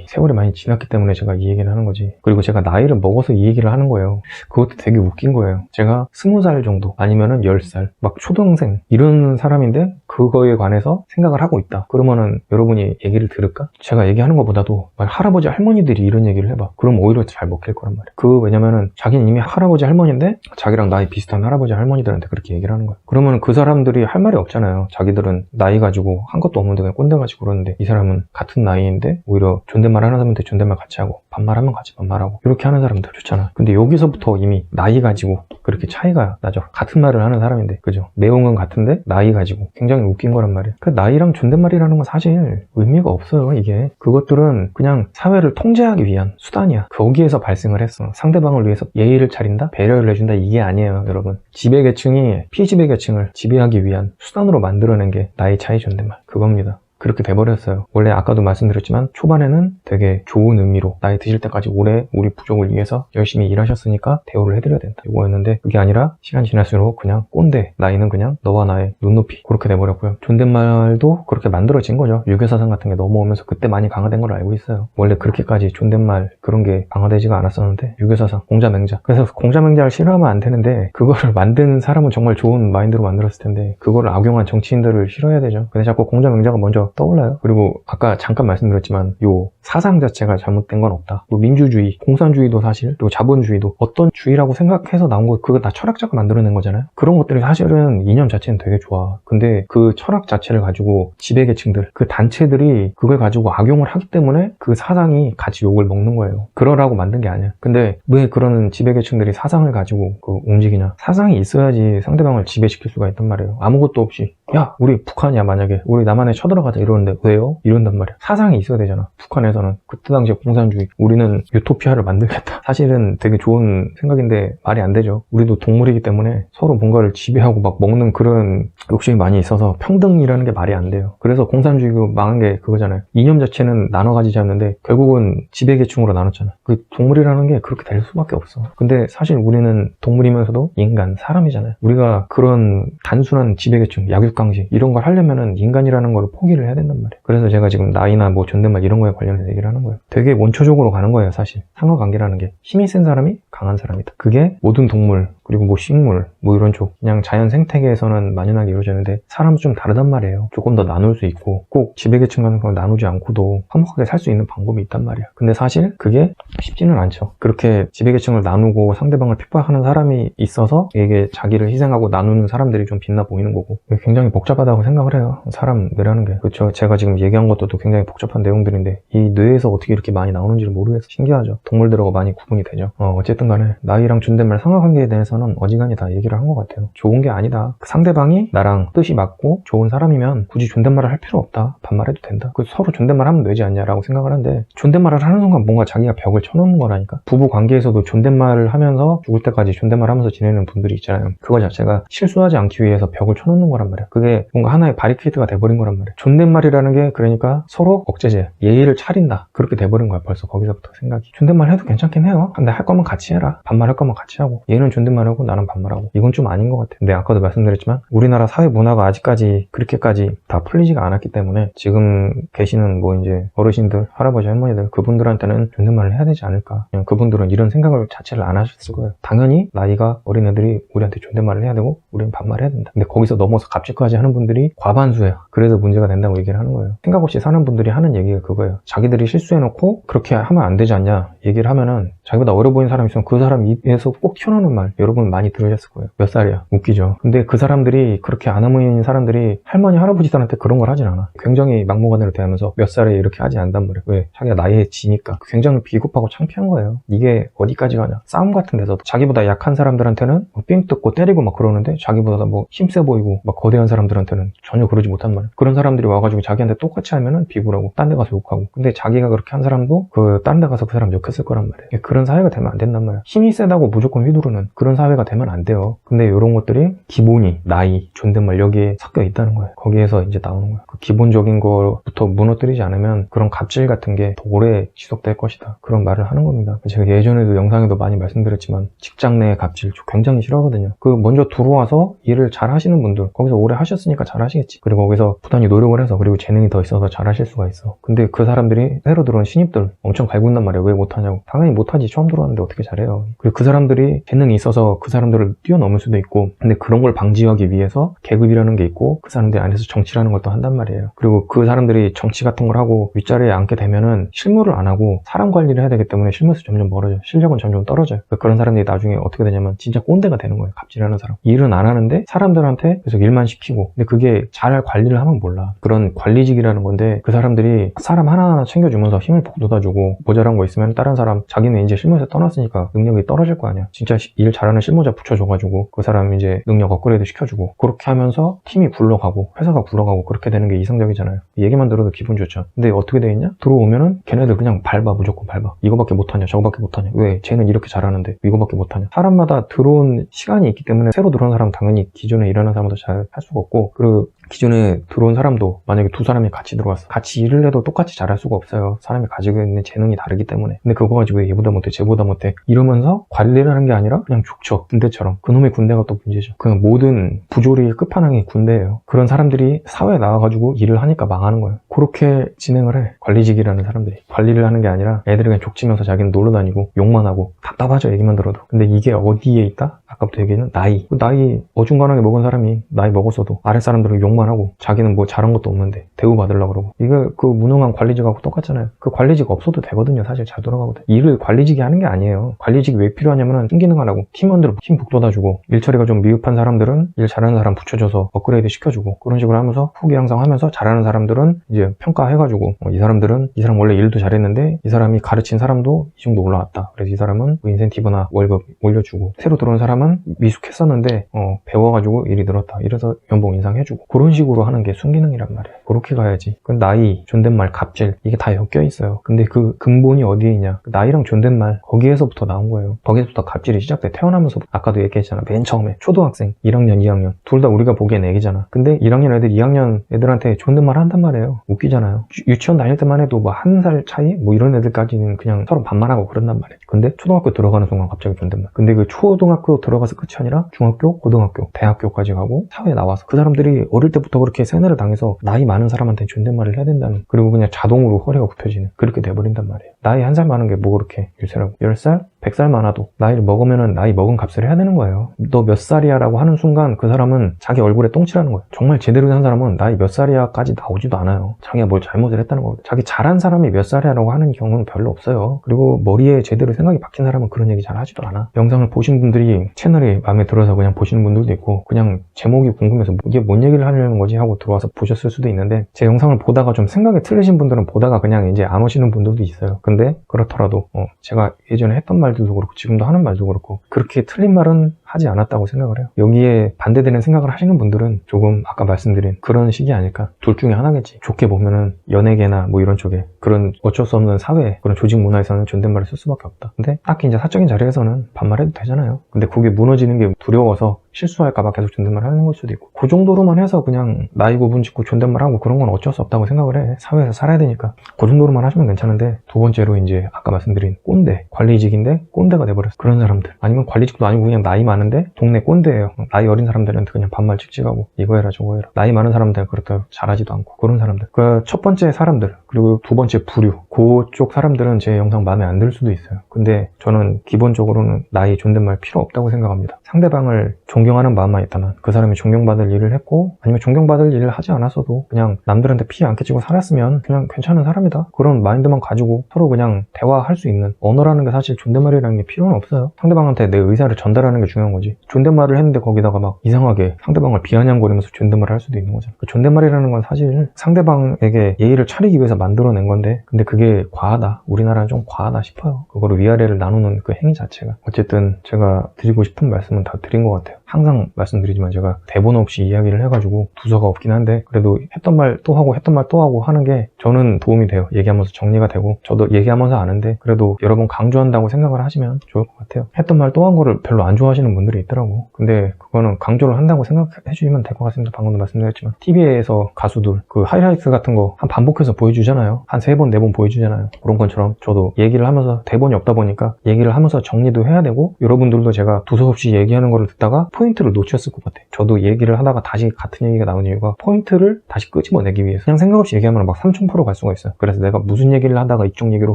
A: 세월이 많이 지났기 때문에 제가 이 얘기를 하는 거지. 그리고 제가 나이를 먹어서 이 얘기를 하는 거예요. 그것도 되게 웃긴 거예요. 제가 20살 정도 아니면은 10살 막 초등생 이런 사람인데 그거에 관해서 생각을 하고 있다. 그러면은 여러분이 얘기를 들을까? 제가 얘기하는 것보다도 할아버지 할머니들이 이런 얘기를 해봐. 그럼 오히려 잘 먹힐 거란 말이야. 왜냐면은 자기는 이미 할아버지 할머니인데 자기랑 나이 비슷한 할아버지 할머니들한테 그렇게 얘기를 하는 거야. 그러면 그 사람들이 할 말이 없잖아요. 자기들은 나이 가지고 한 것도 없는데 그냥 꼰대 가지고 그러는데 이 사람은 같은 나이인데 오히려 존댓말 하는 사람한테 존댓말 같이 하고 반말하면 같이 반말하고 이렇게 하는 사람들 좋잖아. 근데 여기서부터 이미 나이 가지고 그렇게 차이가 나죠. 같은 말을 하는 사람인데, 그죠? 내용은 같은데 나이 가지고 굉장히 웃긴 거란 말이야. 그 나이랑 존댓말이라는 건 사실 의미가 없어요. 이게 그것들은 그냥 사회를 통제하기 위한 수단이야. 거기에서 발생을 했어. 상대방을 위해서 예의를 차린다, 배려를 해준다, 이게 아니에요, 여러분. 지배계층이 피지배계층을 지배하기 위한 수단으로 만들어낸 게 나이 차이 존댓말, 그겁니다. 그렇게 돼버렸어요. 원래 아까도 말씀드렸지만 초반에는 되게 좋은 의미로 나이 드실 때까지 오래 우리 부족을 위해서 열심히 일하셨으니까 대우를 해드려야 된다, 이거였는데 그게 아니라 시간 지날수록 그냥 꼰대, 나이는 그냥 너와 나의 눈높이, 그렇게 돼버렸고요. 존댓말도 그렇게 만들어진 거죠. 유교사상 같은 게 넘어오면서 그때 많이 강화된 걸로 알고 있어요. 원래 그렇게까지 존댓말 그런 게 강화되지가 않았었는데 유교사상, 공자맹자. 그래서 공자맹자를 싫어하면 안 되는데 그거를 만든 사람은 정말 좋은 마인드로 만들었을 텐데 그거를 악용한 정치인들을 싫어해야 되죠. 근데 자꾸 공자맹자가 먼저 떠올라요. 그리고 아까 잠깐 말씀드렸지만 요 사상 자체가 잘못된 건 없다. 뭐 민주주의, 공산주의도 사실, 그리고 자본주의도 어떤 주의라고 생각해서 나온 거, 그거 다 철학자가 만들어낸 거잖아요. 그런 것들이 사실은 이념 자체는 되게 좋아. 근데 그 철학 자체를 가지고 지배계층들, 그 단체들이 그걸 가지고 악용을 하기 때문에 그 사상이 같이 욕을 먹는 거예요. 그러라고 만든 게 아니야. 근데 왜 그런 지배계층들이 사상을 가지고 움직이냐? 사상이 있어야지 상대방을 지배시킬 수가 있단 말이에요. 아무것도 없이 야, 우리 북한이야, 만약에 우리 남한에 쳐들어가자 이러는데 왜요? 이런단 말이야. 사상이 있어야 되잖아. 북한에서는 그때 당시에 공산주의, 우리는 유토피아를 만들겠다. 사실은 되게 좋은 생각인데 말이 안 되죠. 우리도 동물이기 때문에 서로 뭔가를 지배하고 막 먹는 그런 욕심이 많이 있어서 평등이라는 게 말이 안 돼요. 그래서 공산주의가 망한 게 그거잖아요. 이념 자체는 나눠 가지자였는데 결국은 지배계층으로 나눴잖아. 그 동물이라는 게 그렇게 될 수밖에 없어. 근데 사실 우리는 동물이면서도 인간, 사람이잖아요. 우리가 그런 단순한 지배계층, 약육강식 이런 걸 하려면은 인간이라는 걸 포기를 해야 된단 말이에요. 그래서 제가 지금 나이나 뭐 존댓말 이런 거에 관련해서 얘기를 하는 거예요. 되게 원초적으로 가는 거예요, 사실. 상호관계라는 게 힘이 센 사람이 강한 사람이다. 그게 모든 동물, 그리고 뭐 식물, 뭐 이런 쪽 그냥 자연 생태계에서는 만연하게 이루어지는데 사람은 좀 다르단 말이에요. 조금 더 나눌 수 있고 꼭 지배계층 같은 걸 나누지 않고도 화목하게 살 수 있는 방법이 있단 말이야. 근데 사실 그게 쉽지는 않죠. 그렇게 지배계층을 나누고 상대방을 핍박하는 사람이 있어서 이게 자기를 희생하고 나누는 사람들이 좀 빛나 보이는 거고 굉장히 복잡하다고 생각을 해요. 사람 뇌라는 게. 그렇죠. 제가 지금 얘기한 것도 굉장히 복잡한 내용들인데 이 뇌에서 어떻게 이렇게 많이 나오는지를 모르겠어. 신기하죠. 동물들하고 많이 구분이 되죠. 어쨌든 간에 나이랑 존댓말 상하관계에 대해서는 어지간히 다 얘기를 한 것 같아요. 좋은 게 아니다. 상대방이 나랑 뜻이 맞고 좋은 사람이면 굳이 존댓말을 할 필요 없다. 반말해도 된다. 서로 존댓말 하면 되지 않냐라고 생각을 하는데 존댓말을 하는 순간 뭔가 자기가 벽을 쳐놓는 거라니까. 부부 관계에서도 존댓말을 하면서 죽을 때까지 존댓말 하면서 지내는 분들이 있잖아요. 그거 자체가 실수하지 않기 위해서 벽을 쳐놓는 거란 말이야. 그게 뭔가 하나의 바리케이트가 돼버린 거란 말이야. 존댓말이라는 게 그러니까 서로 억제제, 예의를 차린다. 그렇게 돼버린 거야. 벌써 거기서부터 생각이. 존댓말 해도 괜찮긴 해요. 근데 할 거면 같이 해라. 반말할 거면 같이 하고 얘는 존댓말하고 나는 반말하고. 이건 좀 아닌 것 같아요. 근데 아까도 말씀드렸지만 우리나라 사회 문화가 아직까지 그렇게까지 다 풀리지가 않았기 때문에 지금 계시는 뭐 이제 어르신들, 할아버지, 할머니들 그분들한테는 존댓말을 해야 되지 않을까. 그냥 그분들은 이런 생각을 자체를 안 하셨을 거예요. 당연히 나이가 어린 애들이 우리한테 존댓말을 해야 되고 우리는 반말해야 된다. 근데 거기서 넘어서 갑질까지 하는 분들이 과반수예요. 그래서 문제가 된다고 얘기를 하는 거예요. 생각 없이 사는 분들이 하는 얘기가 그거예요. 자기들이 실수해놓고 그렇게 하면 안 되지 않냐 얘기를 하면은 자기보다 어려 보이는 사람이 있으면 그 사람 입에서 꼭 튀어나오는 말 여러분 많이 들으셨을 거예요. 몇 살이야? 웃기죠. 근데 그 사람들이 그렇게 안 어머니인 사람들이 할머니, 할아버지들한테 그런 걸 하진 않아. 굉장히 막무가내로 대하면서 몇 살에 이렇게 하지 않단 말이에요. 왜? 자기가 나이에 지니까. 굉장히 비겁하고 창피한 거예요. 이게 어디까지 가냐. 싸움 같은 데서도 자기보다 약한 사람들한테는 삥 뜯고 때리고 막 그러는데 자기보다 뭐 힘세 보이고 막 거대한 사람들한테는 전혀 그러지 못한 말이에요. 그런 사람들이 와가지고 자기한테 똑같이 하면은 비굴하고 딴 데 가서 욕하고. 근데 자기가 그렇게 한 사람도 딴 데 가서 그 사람 욕했을 거란 말이에요. 그런 사회가 되면 안 된단 말이에요. 힘이 세다고 무조건 휘두르는 그런 사회 사회가 되면 안 돼요. 근데 이런 것들이 기본이 나이, 존댓말 여기에 섞여 있다는 거예요. 거기에서 이제 나오는 거예요. 그 기본적인 거부터 무너뜨리지 않으면 그런 갑질 같은 게 더 오래 지속될 것이다. 그런 말을 하는 겁니다. 제가 예전에도 영상에도 많이 말씀드렸지만 직장 내 갑질 저 굉장히 싫어하거든요. 그 먼저 들어와서 일을 잘 하시는 분들, 거기서 오래 하셨으니까 잘 하시겠지. 그리고 거기서 부단히 노력을 해서 그리고 재능이 더 있어서 잘 하실 수가 있어. 근데 그 사람들이 새로 들어온 신입들 엄청 갈군단 말이에요. 왜 못하냐고. 당연히 못하지. 처음 들어왔는데 어떻게 잘해요. 그리고 그 사람들이 재능이 있어서 그 사람들을 뛰어넘을 수도 있고, 근데 그런 걸 방지하기 위해서 계급이라는 게 있고 그 사람들이 안에서 정치라는 걸 또 한단 말이에요. 그리고 그 사람들이 정치 같은 걸 하고 윗자리에 앉게 되면은 실무를 안 하고 사람 관리를 해야 되기 때문에 실무에서 점점 멀어져요. 실력은 점점 떨어져요. 그런 사람들이 나중에 어떻게 되냐면 진짜 꼰대가 되는 거예요. 갑질하는 사람. 일은 안 하는데 사람들한테 계속 일만 시키고, 근데 그게 잘 관리를 하면 몰라. 그런 관리직이라는 건데 그 사람들이 사람 하나하나 챙겨주면서 힘을 북돋아주고 모자란 거 있으면 다른 사람, 자기는 이제 실무에서 떠났으니까 능력이 떨어질 거 아니야. 진짜 일 잘하는 실무자 붙여줘가지고 그 사람 이제 능력 업그레이드 시켜주고, 그렇게 하면서 팀이 굴러가고 회사가 굴러가고 그렇게 되는 게 이상적이잖아요. 얘기만 들어도 기분 좋죠. 근데 어떻게 돼 있냐? 들어오면은 걔네들 그냥 밟아. 무조건 밟아. 이거밖에 못하냐 저거밖에 못하냐, 왜 쟤는 이렇게 잘하는데 이거밖에 못하냐. 사람마다 들어온 시간이 있기 때문에 새로 들어온 사람 당연히 기존에 일하는 사람도 잘 할 수가 없고, 그리고 기존에 들어온 사람도 만약에 두 사람이 같이 들어왔어. 같이 일을 해도 똑같이 잘할 수가 없어요. 사람이 가지고 있는 재능이 다르기 때문에. 근데 그거 가지고 왜 얘보다 못해 쟤보다 못해 이러면서 관리를 하는 게 아니라 그냥 족쳐. 군대처럼. 그놈의 군대가 또 문제죠. 그냥 모든 부조리의 끝판왕이 군대예요. 그런 사람들이 사회에 나와가지고 일을 하니까 망하는 거예요. 그렇게 진행을 해. 관리직이라는 사람들이. 관리를 하는 게 아니라 애들이 그냥 족치면서 자기는 놀러 다니고 욕만 하고. 답답하죠, 얘기만 들어도. 근데 이게 어디에 있다? 아까부터 얘기는 나이. 나이 어중간하게 먹은 사람이 나이 먹었어도 아랫사람들은 욕만 하고 자기는 뭐 잘한 것도 없는데 대우받으려고 그러고. 이게 그 무능한 관리직하고 똑같잖아요. 그 관리직 없어도 되거든요. 사실 잘 돌아가거든. 일을 관리직이 하는 게 아니에요. 관리직이 왜 필요하냐면은 순기능하라고. 팀원들 힘 북돋아주고, 일처리가 좀 미흡한 사람들은 일 잘하는 사람 붙여줘서 업그레이드 시켜주고, 그런 식으로 하면서 후기 향상하면서 잘하는 사람들은 이제 평가해가지고 이 사람들은 이 사람 원래 일도 잘했는데 이 사람이 가르친 사람도 이 정도 올라왔다. 그래서 이 사람은 뭐 인센티브나 월급 올려주고, 새로 들어온 사람은 미숙했었는데 배워가지고 일이 늘었다. 이래서 연봉 인상해주고, 그런 식으로 하는 게 순기능이란 말이에요. 그렇게 가야지. 그 나이, 존댓말, 갑질 이게 다 엮여 있어요. 근데 그 근본이 어디에 있냐? 그 나이랑 존댓말 거기에서부터 나온 거예요. 거기서부터 갑질이 시작돼. 태어나면서. 아까도 얘기했잖아. 맨 처음에 초등학생 1학년 2학년 둘 다 우리가 보기엔 애기잖아. 근데 1학년 애들 2학년 애들한테 존댓말 한단 말이에요. 웃기잖아요. 유치원 다닐 때만 해도 뭐 1살 차이 뭐 이런 애들까지는 그냥 서로 반말하고 그런단 말이에요. 근데 초등학교 들어가는 순간 갑자기 존댓말. 근데 그 초등학교 들어가서 끝이 아니라 중학교, 고등학교, 대학교까지 가고 사회에 나와서 그 사람들이 어릴 때부터 그렇게 세뇌를 당해서 나이 많은 사람한테 존댓말을 해야 된다는, 그리고 그냥 자동으로 허리가 굽혀지는, 그렇게 돼버린단 말이에요. 나이 1살 많은 게 뭐 그렇게 일세라고. 10살? 100살 많아도 나이를 먹으면은 나이 먹은 값을 해야 되는 거예요. 너 몇 살이야 라고 하는 순간 그 사람은 자기 얼굴에 똥칠하는 거예요. 정말 제대로 된 사람은 나이 몇 살이야 까지 나오지도 않아요. 자기가 뭘 잘못을 했다는 거거든요. 자기 잘한 사람이 몇 살이야 라고 하는 경우는 별로 없어요. 그리고 머리에 제대로 생각이 박힌 사람은 그런 얘기 잘 하지도 않아. 영상을 보신 분들이 채널이 마음에 들어서 그냥 보시는 분들도 있고, 그냥 제목이 궁금해서 이게 뭔 얘기를 하려는 거지 하고 들어와서 보셨을 수도 있는데, 제 영상을 보다가 좀 생각이 틀리신 분들은 보다가 그냥 이제 안 오시는 분들도 있어요. 근데 그렇더라도 제가 예전에 했던 말들도 그렇고 지금도 하는 말도 그렇고 그렇게 틀린 말은 하지 않았다고 생각을 해요. 여기에 반대되는 생각을 하시는 분들은 조금 아까 말씀드린 그런 식이 아닐까. 둘 중에 하나겠지. 좋게 보면은 연예계나 뭐 이런 쪽에 그런 어쩔 수 없는 사회, 그런 조직 문화에서는 존댓말을 쓸 수밖에 없다. 근데 딱히 이제 사적인 자리에서는 반말해도 되잖아요. 근데 그게 무너지는 게 두려워서 실수할까봐 계속 존댓말 하는 걸 수도 있고, 그 정도로만 해서 그냥 나이 구분 짓고 존댓말하고 그런 건 어쩔 수 없다고 생각을 해. 사회에서 살아야 되니까. 그 정도로만 하시면 괜찮은데, 두 번째로 이제 아까 말씀드린 꼰대, 관리직인데 꼰대가 돼버렸어. 그런 사람들. 아니면 관리직도 아니고 그냥 나이 많은데 동네 꼰대예요. 나이 어린 사람들한테 그냥 반말 칙칙하고 이거 해라 저거 해라. 나이 많은 사람들은 그렇다고 잘하지도 않고, 그런 사람들. 그 첫 번째 사람들, 그리고 두 번째 부류, 그쪽 사람들은 제 영상 마음에 안 들 수도 있어요. 근데 저는 기본적으로는 나이 존댓말 필요 없다고 생각합니다. 상대방을 존경하는 마음만 있다면, 그 사람이 존경받을 일을 했고 아니면 존경받을 일을 하지 않았어도 그냥 남들한테 피해 안 끼치고 살았으면 그냥 괜찮은 사람이다, 그런 마인드만 가지고 서로 그냥 대화할 수 있는, 언어라는 게 사실 존댓말이라는 게 필요는 없어요. 상대방한테 내 의사를 전달하는 게 중요한 거지. 존댓말을 했는데 거기다가 막 이상하게 상대방을 비아냥거리면서 존댓말을 할 수도 있는 거잖아. 그 존댓말이라는 건 사실 상대방에게 예의를 차리기 위해서 만들어낸 건데, 근데 그게 과하다, 우리나라는 좀 과하다 싶어요. 그거를 위아래를 나누는 그 행위 자체가. 어쨌든 제가 드리고 싶은 말씀 말씀은 다 드린 것 같아요. 항상 말씀드리지만 제가 대본 없이 이야기를 해가지고 부서가 없긴 한데 그래도 했던 말 또 하고 했던 말 또 하고 하는 게 저는 도움이 돼요. 얘기하면서 정리가 되고 저도 얘기하면서 아는데 그래도 여러 번 강조한다고 생각을 하시면 좋을 것 같아요. 했던 말 또 한 거를 별로 안 좋아하시는 분들이 있더라고. 근데 그거는 강조를 한다고 생각해 주시면 될 것 같습니다. 방금도 말씀드렸지만 TV에서 가수들 그 하이라이트 같은 거 한 반복해서 보여주잖아요. 한 3번 4번 보여주잖아요. 그런 것처럼 저도 얘기를 하면서 대본이 없다 보니까 얘기를 하면서 정리도 해야 되고 여러분들도 제가 두서없이 얘기하는 거를 듣다가 포인트를 놓쳤을 것 같아요. 저도 얘기를 하다가 다시 같은 얘기가 나온 이유가 포인트를 다시 끄집어내기 위해서. 그냥 생각 없이 얘기하면 막 3000% 갈 수가 있어요. 그래서 내가 무슨 얘기를 하다가 이쪽 얘기로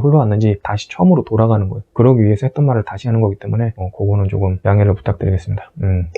A: 흘러왔는지 다시 처음으로 돌아가는 거예요. 그러기 위해서 했던 말을 다시 하는 거기 때문에 그거는 조금 양해를 부탁드리겠습니다.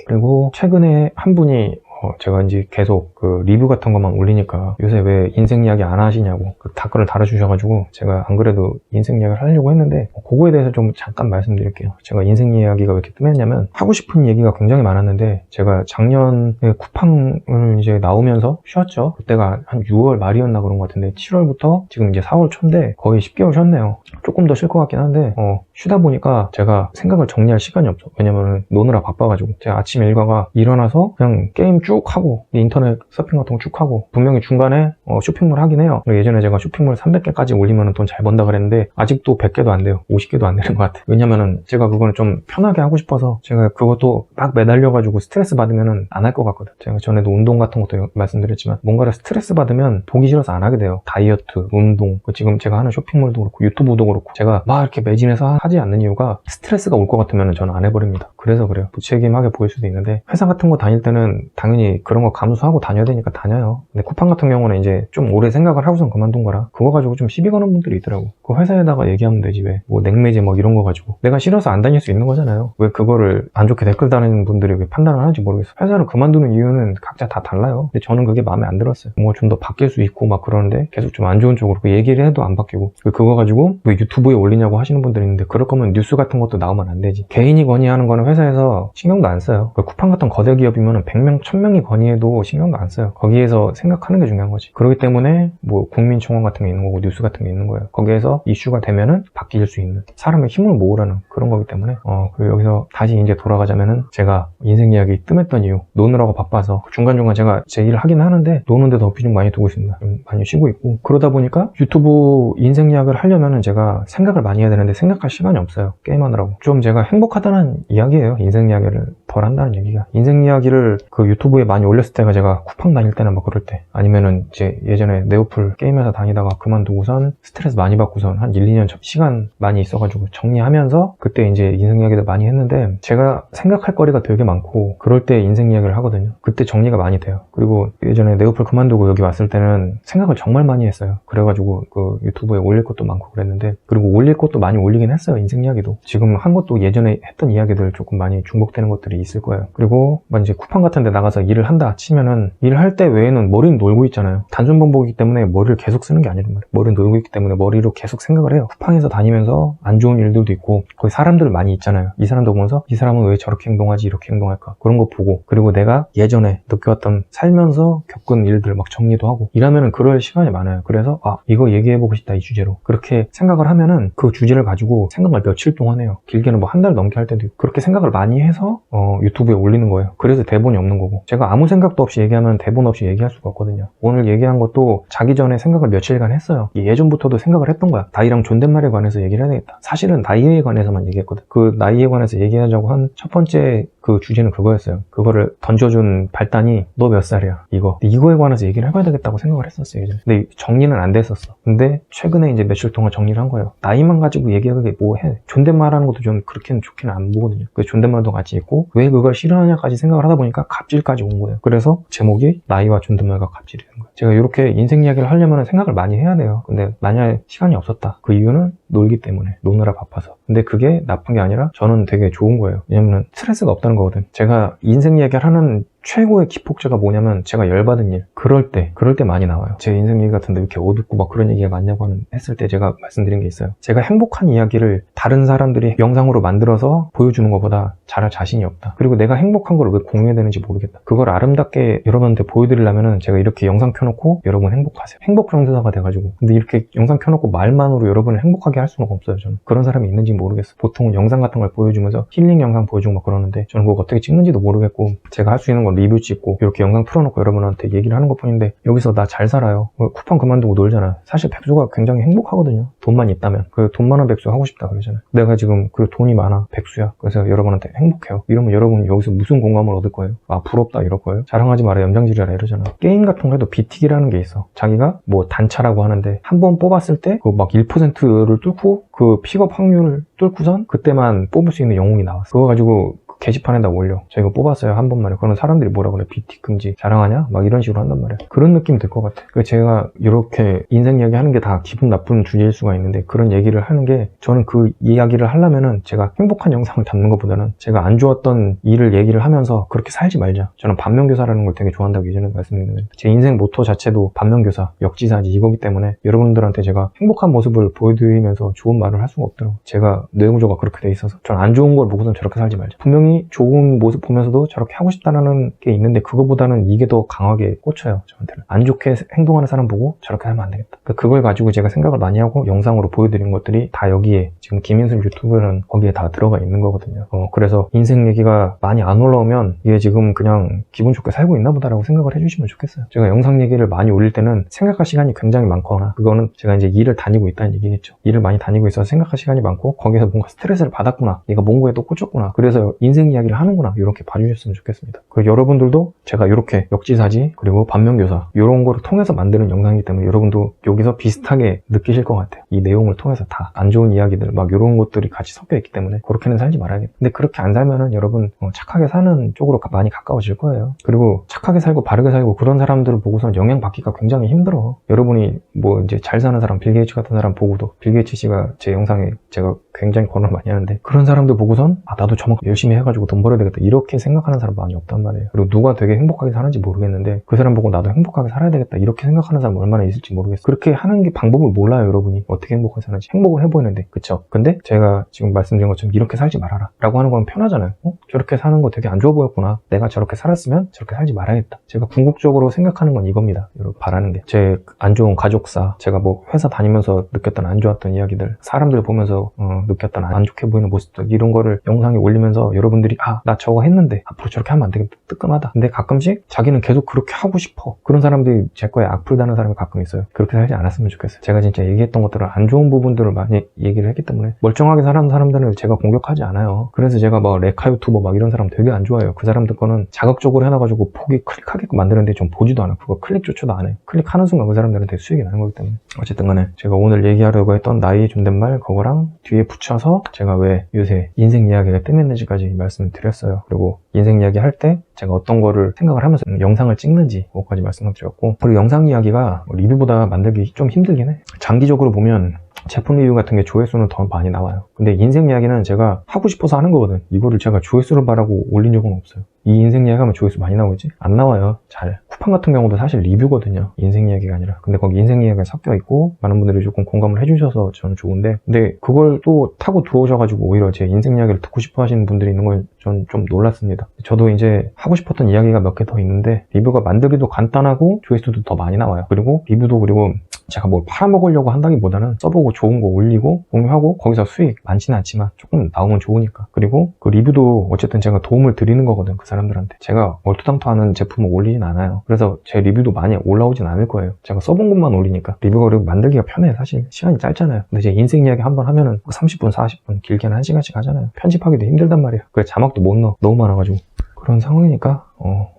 A: 그리고 최근에 한 분이 제가 이제 계속 그 리뷰 같은 것만 올리니까 요새 왜 인생 이야기 안 하시냐고 그 댓글을 달아주셔가지고 제가 안 그래도 인생 이야기를 하려고 했는데 그거에 대해서 좀 잠깐 말씀드릴게요. 제가 인생 이야기가 왜 이렇게 뜸했냐면 하고 싶은 얘기가 굉장히 많았는데 제가 작년에 쿠팡을 이제 나오면서 쉬었죠. 그때가 한 6월 말이었나 그런 것 같은데 7월부터 지금 이제 4월 초인데 거의 10개월 쉬었네요. 조금 더 쉴 것 같긴 한데 쉬다 보니까 제가 생각을 정리할 시간이 없죠. 왜냐면 노느라 바빠가지고 제가 아침 일과가 일어나서 그냥 게임 쭉 하고 인터넷 서핑 같은 거 쭉 하고 분명히 중간에 쇼핑몰 하긴 해요. 예전에 제가 쇼핑몰 300개까지 올리면 돈 잘 번다 그랬는데 아직도 100개도 안 돼요. 50개도 안 되는 것 같아요. 왜냐면은 제가 그거는 좀 편하게 하고 싶어서 제가 그것도 막 매달려가지고 스트레스 받으면은 안 할 것 같거든. 제가 전에도 운동 같은 것도 말씀드렸지만 뭔가를 스트레스 받으면 보기 싫어서 안 하게 돼요. 다이어트, 운동, 지금 제가 하는 쇼핑몰도 그렇고 유튜브도 그렇고 제가 막 이렇게 매진해서 하지 않는 이유가 스트레스가 올 것 같으면 저는 안 해버립니다. 그래서 그래요. 무책임하게 보일 수도 있는데 회사 같은 거 다닐 때는 당연히 그런 거 감수하고 다녀야 되니까 다녀요. 근데 쿠팡 같은 경우는 이제 좀 오래 생각을 하고선 그만둔 거라 그거 가지고 좀 시비 거는 분들이 있더라고. 그 회사에다가 얘기하면 되지 왜 뭐 냉매제 뭐 이런 거 가지고 내가 싫어서 안 다닐 수 있는 거잖아요. 왜 그거를 안 좋게 댓글 다니는 분들이 왜 판단을 하는지 모르겠어. 회사를 그만두는 이유는 각자 다 달라요. 근데 저는 그게 마음에 안 들었어요. 뭐 좀 더 바뀔 수 있고 막 그러는데 계속 좀 안 좋은 쪽으로 그 얘기를 해도 안 바뀌고 그거 가지고 왜 유튜브에 올리냐고 하시는 분들이 있는데 그럴 거면 뉴스 같은 것도 나오면 안 되지. 개인이 건의하는 거는 회사에서 신경도 안 써요. 쿠팡 같은 거대 기업이면 100명, 1000명이 건의해도 신경도 안 써요. 거기에서 생각하는 게 중요한 거지. 그렇기 때문에 뭐 국민청원 같은 게 있는 거고 뉴스 같은 게 있는 거예요. 거기에서 이슈가 되면은 바뀔 수 있는 사람의 힘을 모으라는 그런 거기 때문에 그리고 여기서 다시 이제 돌아가자면은 제가 인생 이야기 뜸했던 이유 노느라고 바빠서 중간중간 제가 제 일을 하긴 하는데 노는데 더 비중 많이 두고 있습니다. 좀 많이 쉬고 있고 그러다 보니까 유튜브 인생 이야기를 하려면은 제가 생각을 많이 해야 되는데 생각할 시간이 없어요. 게임하느라고. 좀 제가 행복하다는 이야기예요. 인생 이야기를 덜 한다는 얘기가. 인생 이야기를 그 유튜브에 많이 올렸을 때가 제가 쿠팡 다닐 때나 막 그럴 때 아니면은 이제 예전에 네오플 게임회사 다니다가 그만두고선 스트레스 많이 받고선 한 1, 2년 시간 많이 있어가지고 정리하면서 그때 이제 인생 이야기를 많이 했는데 제가 생각할 거리가 되게 많고 그럴 때 인생 이야기를 하거든요. 그때 정리가 많이 돼요. 그리고 예전에 네오플 그만두고 여기 왔을 때는 생각을 정말 많이 했어요. 그래가지고 그 유튜브에 올릴 것도 많고 그랬는데 그리고 올릴 것도 많이 올리긴 했어요. 인생 이야기도. 지금 한 것도 예전에 했던 이야기들 조금 많이 중복되는 것들이 있을 거예요. 그리고 뭐 이제 쿠팡 같은 데 나가서 일을 한다 치면은 일을 할 때 외에는 머리는 놀고 있잖아요. 단순 반복이기 때문에 머리를 계속 쓰는 게 아니란 말이에요. 머리는 놀고 있기 때문에 머리로 계속 생각을 해요. 쿠팡에서 다니면서 안 좋은 일들도 있고 거기 사람들 많이 있잖아요. 이 사람도 보면서 이 사람은 왜 저렇게 행동하지 이렇게 행동할까 그런 거 보고 그리고 내가 예전에 느껴왔던 살면서 겪은 일들 막 정리도 하고 이러면은 그럴 시간이 많아요. 그래서 이거 얘기해보고 싶다 이 주제로 그렇게 생각을 하면은 그 주제를 가지고 생각을 며칠 동안 해요. 길게는 뭐 한 달 넘게 할 때도 있고 그렇게 생각을 많이 해서 유튜브에 올리는 거예요. 그래서 대본이 없는 거고 제가 아무 생각도 없이 얘기하면 대본 없이 얘기할 수가 없거든요. 오늘 얘기한 것도 자기 전에 생각을 며칠간 했어요. 예전부터도 생각을 했던 거야. 나이랑 존댓말에 관해서 얘기를 해야 되겠다. 사실은 나이에 관해서만 얘기했거든. 그 나이에 관해서 얘기하자고 한 첫 번째 그 주제는 그거였어요. 그거를 던져준 발단이 너 몇 살이야 이거에 관해서 얘기를 해봐야 되겠다고 생각을 했었어요. 예전에. 근데 정리는 안 됐었어. 근데 최근에 이제 며칠 동안 정리를 한 거예요. 나이만 가지고 얘기하게 뭐 해. 존댓말하는 것도 좀 그렇게는 좋게는 안 보거든요. 그 존댓말도 같이 있고 왜 그걸 싫어하냐까지 생각을 하다 보니까 갑질까지 온 거예요. 그래서 제목이 나이와 존댓말과 갑질이 된 거예요. 제가 이렇게 인생 이야기를 하려면 생각을 많이 해야 돼요. 근데 만약에 시간이 없었다. 그 이유는 놀기 때문에 노느라 바빠서. 근데 그게 나쁜 게 아니라 저는 되게 좋은 거예요. 왜냐면 스트레스가 없다는 거거든. 제가 인생 이야기를 하는 최고의 기폭제가 뭐냐면 제가 열받은 일, 그럴 때 많이 나와요. 제 인생 얘기 같은데 이렇게 어둡고 막 그런 얘기가 많냐고 했을 때 제가 말씀드린 게 있어요. 제가 행복한 이야기를 다른 사람들이 영상으로 만들어서 보여주는 것보다 잘할 자신이 없다. 그리고 내가 행복한 걸 왜 공유해야 되는지 모르겠다. 그걸 아름답게 여러분한테 보여드리려면은 제가 이렇게 영상 켜놓고 여러분 행복하세요. 행복 정대사가 돼가지고. 근데 이렇게 영상 켜놓고 말만으로 여러분을 행복하게 할 수는 없어요. 저는 그런 사람이 있는지 모르겠어. 보통은 영상 같은 걸 보여주면서 힐링 영상 보여주고 막 그러는데 저는 그거 어떻게 찍는지도 모르겠고 제가 할 수 있는 건 리뷰 찍고 이렇게 영상 틀어놓고 여러분한테 얘기를 하는 것 뿐인데 여기서 나 잘 살아요. 쿠팡 그만두고 놀잖아요. 사실 백수가 굉장히 행복하거든요. 돈만 있다면. 그 돈 많은 백수 하고 싶다 그러잖아요. 내가 지금 그 돈이 많아 백수야. 그래서 여러분한테 행복해요. 이러면 여러분 여기서 무슨 공감을 얻을 거예요? 아 부럽다 이럴 거예요? 자랑하지 마라 염장질이라 이러잖아. 게임 같은 거 해도 비틱이라는 게 있어. 자기가 뭐 단차라고 하는데 한 번 뽑았을 때 그 막 1%를 뚫고 그 픽업 확률을 뚫고선 그때만 뽑을 수 있는 영웅이 나왔어. 그거 가지고 게시판에다 올려. 저 이거 뽑았어요 한 번만에. 그러면 사람들이 뭐라 그래? 비틱 금지 자랑하냐? 막 이런 식으로 한단 말이야. 그런 느낌 들 것 같아. 제가 이렇게 인생 이야기 하는 게 다 기분 나쁜 주제일 수가 있는데 그런 얘기를 하는 게 저는 그 이야기를 하려면은 제가 행복한 영상을 담는 것보다는 제가 안 좋았던 일을 얘기를 하면서 그렇게 살지 말자. 저는 반면교사라는 걸 되게 좋아한다고 예전에 말씀드렸는데 제 인생 모토 자체도 반면교사, 역지사지 이거기 때문에 여러분들한테 제가 행복한 모습을 보여드리면서 좋은 말을 할 수가 없더라고. 제가 뇌구조가 그렇게 돼 있어서 저는 안 좋은 걸 보고선 저렇게 살지 말자. 분명히 좋은 모습 보면서도 저렇게 하고 싶다는 게 있는데 그거보다는 이게 더 강하게 꽂혀요. 저한테는 안 좋게 행동하는 사람 보고 저렇게 하면 안 되겠다. 그걸 가지고 제가 생각을 많이 하고 영상으로 보여드린 것들이 다 여기에 지금 김인술 유튜브는 거기에 다 들어가 있는 거거든요. 그래서 인생 얘기가 많이 안 올라오면 이게 지금 그냥 기분 좋게 살고 있나 보다라고 생각을 해주시면 좋겠어요. 제가 영상 얘기를 많이 올릴 때는 생각할 시간이 굉장히 많거나 그거는 제가 이제 일을 다니고 있다는 얘기겠죠. 일을 많이 다니고 있어서 생각할 시간이 많고 거기서 뭔가 스트레스를 받았구나. 얘가 몽고에 또 꽂혔구나. 그래서 인생 이야기를 하는구나 이렇게 봐주셨으면 좋겠습니다. 그리고 여러분들도 제가 이렇게 역지사지 그리고 반면교사 이런 거를 통해서 만드는 영상이기 때문에 여러분도 여기서 비슷하게 느끼실 것 같아요. 이 내용을 통해서 다 안 좋은 이야기들 막 이런 것들이 같이 섞여 있기 때문에 그렇게는 살지 말아야겠다. 근데 그렇게 안 살면은 여러분 착하게 사는 쪽으로 많이 가까워질 거예요. 그리고 착하게 살고 바르게 살고 그런 사람들을 보고선 영향받기가 굉장히 힘들어. 여러분이 뭐 이제 잘 사는 사람 빌 게이츠 같은 사람 보고도 빌 게이츠 씨가 제 영상에 제가 굉장히 권유를 많이 하는데 그런 사람들 보고선 아 나도 저만큼 열심히 해가지고 돈 벌어야 되겠다 이렇게 생각하는 사람 많이 없단 말이에요. 그리고 누가 되게 행복하게 사는지 모르겠는데 그 사람 보고 나도 행복하게 살아야 되겠다 이렇게 생각하는 사람 얼마나 있을지 모르겠어요. 그렇게 하는 게 방법을 몰라요. 여러분이 어떻게 행복하게 사는지. 행복을 해보이는데 그쵸? 근데 제가 지금 말씀드린 것처럼 이렇게 살지 말아라 라고 하는 건 편하잖아요. 저렇게 사는 거 되게 안 좋아 보였구나. 내가 저렇게 살았으면 저렇게 살지 말아야겠다. 제가 궁극적으로 생각하는 건 이겁니다. 여러분 바라는 게 제 안 좋은 가족사, 제가 뭐 회사 다니면서 느꼈던 안 좋았던 이야기들, 사람들 보면서 느꼈던 안 좋게 보이는 모습들 이런 거를 영상에 올리면서 여러분들이 아 나 저거 했는데 앞으로 저렇게 하면 안 되겠다 뜨끔하다. 근데 가끔씩 자기는 계속 그렇게 하고 싶어. 그런 사람들이 제 거에 악플 다는 사람이 가끔 있어요. 그렇게 살지 않았으면 좋겠어요. 제가 진짜 얘기했던 것들을 안 좋은 부분들을 많이 얘기를 했기 때문에 멀쩡하게 사는 사람들을 제가 공격하지 않아요. 그래서 제가 막 레카 유튜버 막 이런 사람 되게 안 좋아해요. 그 사람들 거는 자극적으로 해놔가지고 폭이 클릭하게끔 만드는데 좀 보지도 않아. 그거 클릭조차도 안 해. 클릭하는 순간 그 사람들한테 수익이 나는 거기 때문에. 어쨌든 간에 제가 오늘 얘기하려고 했던 나이에 존댓말 그거랑 뒤에 붙여서 제가 왜 요새 인생 이야기가 뜸했는지까지 말씀을 드렸어요. 그리고 인생 이야기 할 때 제가 어떤 거를 생각을 하면서 영상을 찍는지 그거까지 말씀을 드렸고 그리고 영상 이야기가 리뷰보다 만들기 좀 힘들긴 해. 장기적으로 보면 제품 리뷰 같은 게 조회수는 더 많이 나와요. 근데 인생 이야기는 제가 하고 싶어서 하는 거거든. 이거를 제가 조회수를 바라고 올린 적은 없어요. 이 인생 이야기 하면 조회수 많이 나오지? 안 나와요. 잘. 쿠팡 같은 경우도 사실 리뷰거든요. 인생 이야기가 아니라. 근데 거기 인생 이야기가 섞여 있고 많은 분들이 조금 공감을 해주셔서 저는 좋은데 근데 그걸 또 타고 들어오셔가지고 오히려 제 인생 이야기를 듣고 싶어 하시는 분들이 있는 걸 전 좀 놀랐습니다. 저도 이제 하고 싶었던 이야기가 몇 개 더 있는데 리뷰가 만들기도 간단하고 조회수도 더 많이 나와요. 그리고 리뷰도 그리고 제가 뭘 팔아먹으려고 한다기보다는 써보고 좋은 거 올리고 공유하고 거기서 수익 많지는 않지만 조금 나오면 좋으니까. 그리고 그 리뷰도 어쨌든 제가 도움을 드리는 거거든 그 사람들한테. 제가 얼토당토하는 제품을 올리진 않아요. 그래서 제 리뷰도 많이 올라오진 않을 거예요. 제가 써본 것만 올리니까. 리뷰가 그리고 만들기가 편해. 사실 시간이 짧잖아요. 근데 제 인생 이야기 한번 하면은 30분 40분 길게는 1시간씩 하잖아요. 편집하기도 힘들단 말이야. 그래 자막도 못 넣어. 너무 많아가지고. 그런 상황이니까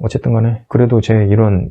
A: 어쨌든 간에 그래도 제 이런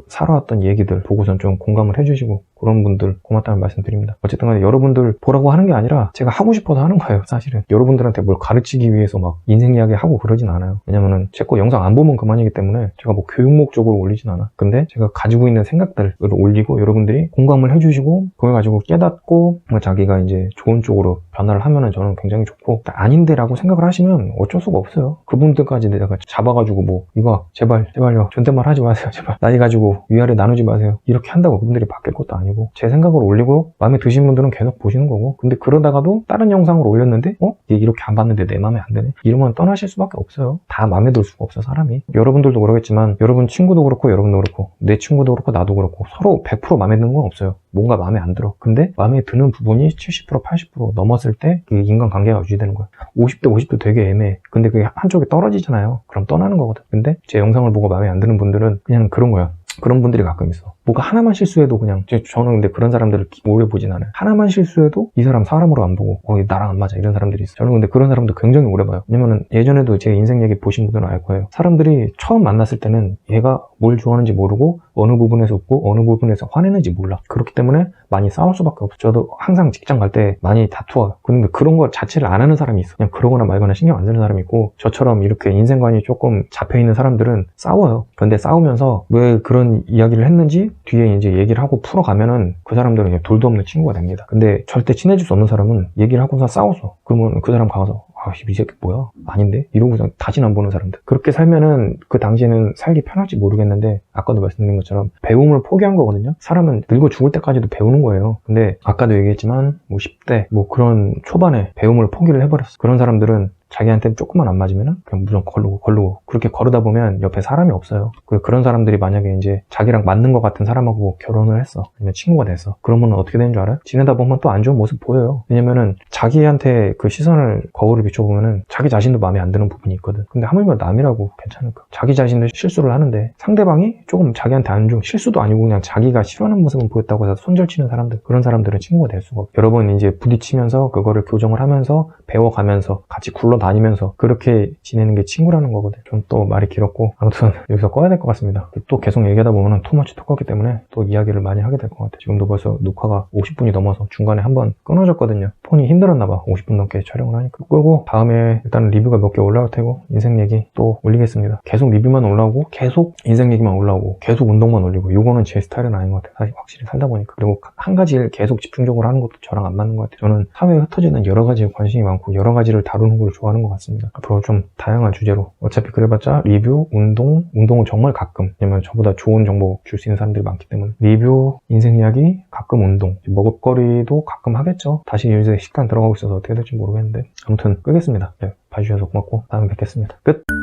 A: 살아왔던 얘기들 보고선 좀 공감을 해주시고 그런 분들 고맙다는 말씀 드립니다. 어쨌든 간에 여러분들 보라고 하는 게 아니라 제가 하고 싶어서 하는 거예요. 사실은 여러분들한테 뭘 가르치기 위해서 막 인생 이야기 하고 그러진 않아요. 왜냐면은 제 거 영상 안 보면 그만이기 때문에 제가 뭐 교육 목적으로 올리진 않아. 근데 제가 가지고 있는 생각들을 올리고 여러분들이 공감을 해주시고 그걸 가지고 깨닫고 자기가 이제 좋은 쪽으로 변화를 하면은 저는 굉장히 좋고 아닌데 라고 생각을 하시면 어쩔 수가 없어요. 그분들까지 내가 잡아가지고 뭐 이거 막 제발요 존댓말 하지 마세요. 제발 나이 가지고 위아래 나누지 마세요. 이렇게 한다고 그분들이 바뀔 것도 아니고 제 생각으로 올리고 마음에 드신 분들은 계속 보시는 거고, 근데 그러다가도 다른 영상을 올렸는데 얘 이렇게 안 봤는데 내 마음에 안 드네 이러면 떠나실 수밖에 없어요. 다 마음에 들 수가 없어 사람이. 여러분들도 그러겠지만 여러분 친구도 그렇고 여러분도 그렇고 내 친구도 그렇고 나도 그렇고 서로 100% 마음에 드는 건 없어요. 뭔가 마음에 안 들어. 근데 마음에 드는 부분이 70% 80% 넘었을 때 그 인간관계가 유지되는 거야. 50대 50도 되게 애매해. 근데 그게 한쪽에 떨어지잖아요. 그럼 떠나는 거거든. 근데 제 영상을 보고 마음에 안 드는 분들은 그냥 그런 거야. 그런 분들이 가끔 있어. 뭐가 하나만 실수해도 그냥, 저는 근데 그런 사람들을 오래 보진 않아요. 하나만 실수해도 이 사람 사람으로 안 보고 나랑 안 맞아 이런 사람들이 있어요. 저는 근데 그런 사람도 굉장히 오래 봐요. 왜냐면은 예전에도 제 인생 얘기 보신 분들은 알 거예요. 사람들이 처음 만났을 때는 얘가 뭘 좋아하는지 모르고 어느 부분에서 웃고 어느 부분에서 화내는지 몰라. 그렇기 때문에 많이 싸울 수밖에 없어요. 저도 항상 직장 갈 때 많이 다투어요. 근데 그런 거 자체를 안 하는 사람이 있어. 그냥 그러거나 말거나 신경 안 쓰는 사람이 있고, 저처럼 이렇게 인생관이 조금 잡혀있는 사람들은 싸워요. 근데 싸우면서 왜 그런 이야기를 했는지 뒤에 이제 얘기를 하고 풀어가면은 그 사람들은 그냥 돌도 없는 친구가 됩니다. 근데 절대 친해질 수 없는 사람은 얘기를 하고서 싸웠어. 그러면 그 사람 가서 이 새끼 뭐야? 아닌데? 이러고서 다시는 안 보는 사람들. 그렇게 살면은 그 당시에는 살기 편할지 모르겠는데, 아까도 말씀드린 것처럼 배움을 포기한 거거든요. 사람은 늙어 죽을 때까지도 배우는 거예요. 근데 아까도 얘기했지만 10대 그런 초반에 배움을 포기를 해버렸어. 그런 사람들은 자기한테 조금만 안 맞으면 그냥 무조건 걸르고 그렇게 거르다 보면 옆에 사람이 없어요. 그런 사람들이 만약에 이제 자기랑 맞는 것 같은 사람하고 결혼을 했어, 아니면 친구가 됐어, 그러면 어떻게 되는 줄 알아요? 지내다 보면 또 안 좋은 모습 보여요. 왜냐면은 자기한테 그 시선을 거울을 비춰보면은 자기 자신도 마음에 안 드는 부분이 있거든. 근데 하물며 남이라고 괜찮을까? 자기 자신도 실수를 하는데 상대방이 조금 자기한테 안 좋은, 실수도 아니고 그냥 자기가 싫어하는 모습을 보였다고 해서 손절치는 사람들, 그런 사람들은 친구가 될 수가 없고, 여러 번 이제 부딪히면서 그거를 교정을 하면서 배워가면서 같이 굴러다니면서 그렇게 지내는 게 친구라는 거거든. 좀 또 말이 길었고, 아무튼 여기서 꺼야 될 것 같습니다. 또 계속 얘기하다 보면 투머치 톡하기 때문에 또 이야기를 많이 하게 될 것 같아요. 지금도 벌써 녹화가 50분이 넘어서 중간에 한번 끊어졌거든요. 폰이 힘들었나봐. 50분 넘게 촬영을 하니까. 끄고 다음에 일단 리뷰가 몇 개 올라올 테고 인생 얘기 또 올리겠습니다. 계속 리뷰만 올라오고 계속 인생 얘기만 올라오고 계속 운동만 올리고, 요거는 제 스타일은 아닌 것 같아요. 사실 확실히 살다 보니까. 그리고 한 가지를 계속 집중적으로 하는 것도 저랑 안 맞는 것 같아요. 저는 사회에 흩어지는 여러 가지에 관심이 많고 여러 가지를 다루는 걸 좋아하는 것 같습니다. 앞으로 좀 다양한 주제로, 어차피 그래봤자 리뷰, 운동은 정말 가끔, 왜냐면 저보다 좋은 정보 줄 수 있는 사람들이 많기 때문에 리뷰, 인생 이야기, 가끔 운동, 먹을거리도 가끔 하겠죠. 다시 요새 식단 들어가고 있어서 어떻게 될지 모르겠는데, 아무튼 끄겠습니다. 네, 봐주셔서 고맙고 다음에 뵙겠습니다. 끝!